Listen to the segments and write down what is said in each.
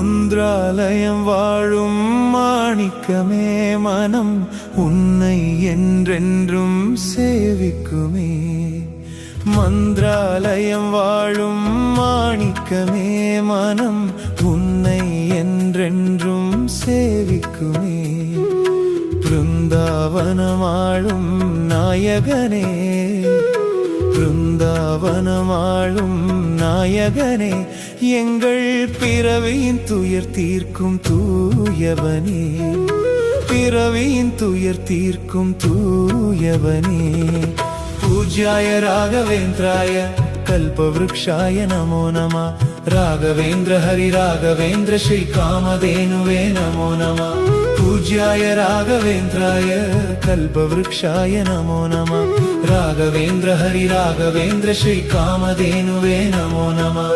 மந்திராலயம் வாழும் மாணிக்கமே மனம் உன்னை என்றென்றும் சேவிக்குமே. மந்திராலயம் வாழும் மாணிக்கமே மனம் உன்னை என்றென்றும் சேவிக்குமே. பிருந்தாவனமாளும் நாயகனே, பிருந்தாவனமாளும் நாயகனே, எங்கள் பிறவியின் துயர் தீர்க்கும் தூயவனே, பிறவியின் துயர் தீர்க்கும் தூயவனே. பூஜ்யாய ராகவேந்திராய கல்பவ்ருக்ஷாய நமோ நமः. ராகவேந்திர ஹரி ராகவேந்திர ஸ்ரீ காமதேனுவே நமோ நமः. பூஜ்யாய ராகவேந்திராய கல்பவ்ருக்ஷாய நமோ நமः. ராகவேந்திர ஹரி ராகவேந்திர ஸ்ரீ காமதேனுவே நமோ நமः.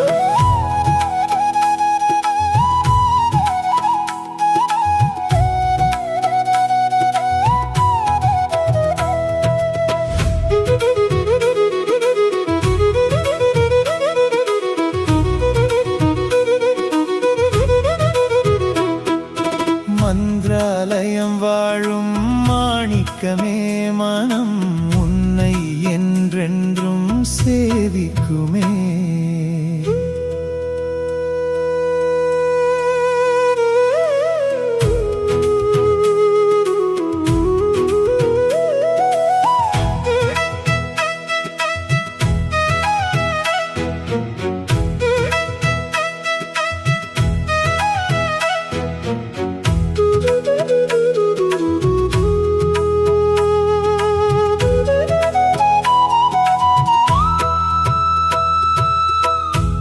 மந்திராலயம் வாழும் மாணிக்கமே மனம் உன்னை என்றென்றும் சேவிக்குமே.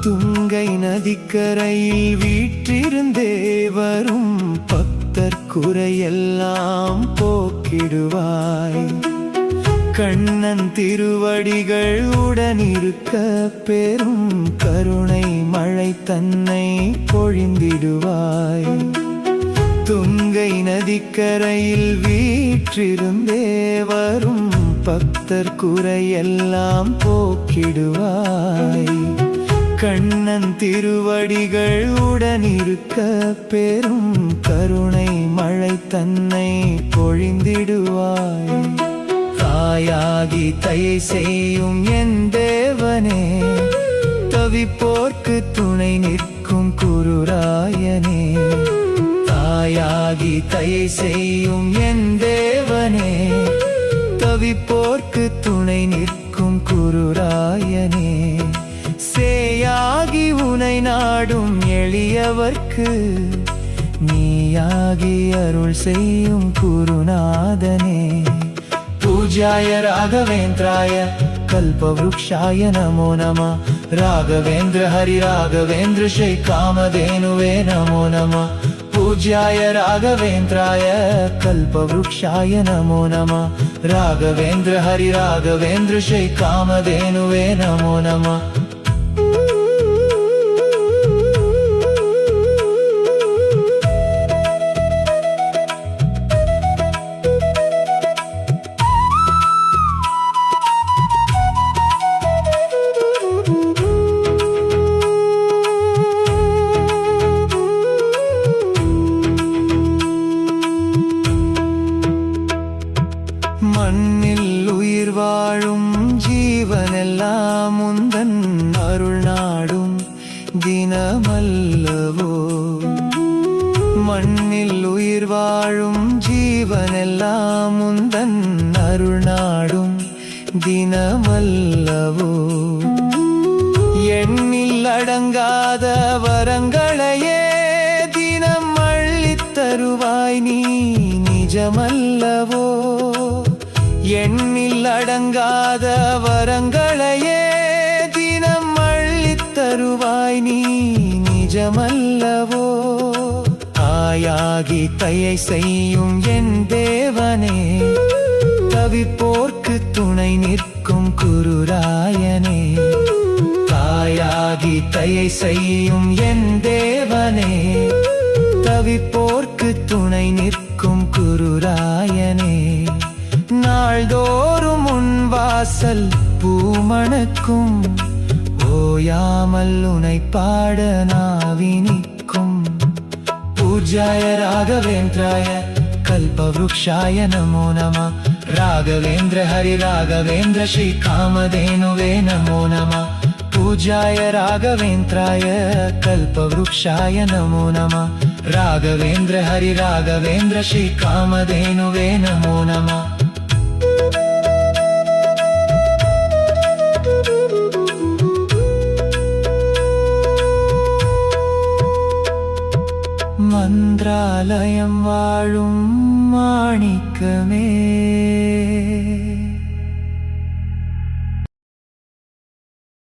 துங்கை நதிக்கரையில் வீற்றிருந்தே வரும் பக்தர் குறையெல்லாம் போக்கிடுவாய். கண்ணன் திருவடிகள் உடனிருக்க பெரும் கருணை மழை தன்னை பொழிந்திடுவாய். துங்கை நதிக்கரையில் வீற்றிருந்தே வரும் பக்தர் குறையெல்லாம் போக்கிடுவாய். கண்ணன் திருவடிகள் உடனிருக்க பெரும் கருணை மழை தன்னை பொழிந்திடுவாய். தாயாகி தயை செய்யும் என் தேவனே, தவிப்போர்க்கு துணை நிற்கும் குருராயனே. தாயாகி தயை செய்யும் என் தேவனே, தவிப்போர்க்கு துணை நிற்கும் குருராயனே. சேயாகி உனை நாடும் எளியவர்க்கு நீயாகி அருள் செய்யும் குருநாதனே. பூஜ்யாய ராகவேந்திராய கல்பவ்ருக்ஷாய நமோ நமः. ராகவேந்திர ஹரி ராகவேந்திர ஸ்ரீ காமதேனுவே நமோ நமः. பூஜ்யாய ராகவேந்திராய கல்பவ்ருக்ஷாய நமோ நமः. ராகவேந்திர ஹரி ராகவேந்திர ஸ்ரீ காமதேனுவே நமோ நமः. மண்ணில் உயிர் வாழும் ஜீவனெல்லாம் உந்தன் அருள் நாடும் தினமல்லவோ. மண்ணில் உயிர் வாழும் ஜீவனெல்லாம் உந்தன் அருள் நாடும் தினமல்லவோ. எண்ணில் அடங்காத வரங்களையே தினம் அள்ளித் தருவாய் நீ நிஜமல்லவோ. எண்ணில் அடங்காத வரங்களையே தினம் அள்ளித் தருவாய் நீ நிஜமல்லவோ. தாயாகி தயை செய்யும் என் தேவனே, தவிப்போர்க்கு துணை நிற்கும் குருராயனே. தாயாகி தயை செய்யும் என் தேவனே, தவிப்போர்க்கு துணை நிற்கும் குருராயனே. நாள்தோறும் உன் வாசல் பூமணக்கும், ஓயாமல் உனை பாட நாவினிக்கும். पूज्याय राघवेन्द्राय कल्पवृक्षाय नमो नमः राघवेन्द्र हरि राघवेन्द्र श्री कामधेनुवे नमो नमः पूज्याय राघवेन्द्राय कल्पवृक्षाय नमो नमः राघवेन्द्र हरि राघवेन्द्र श्री कामधेनुवे नमो नमः।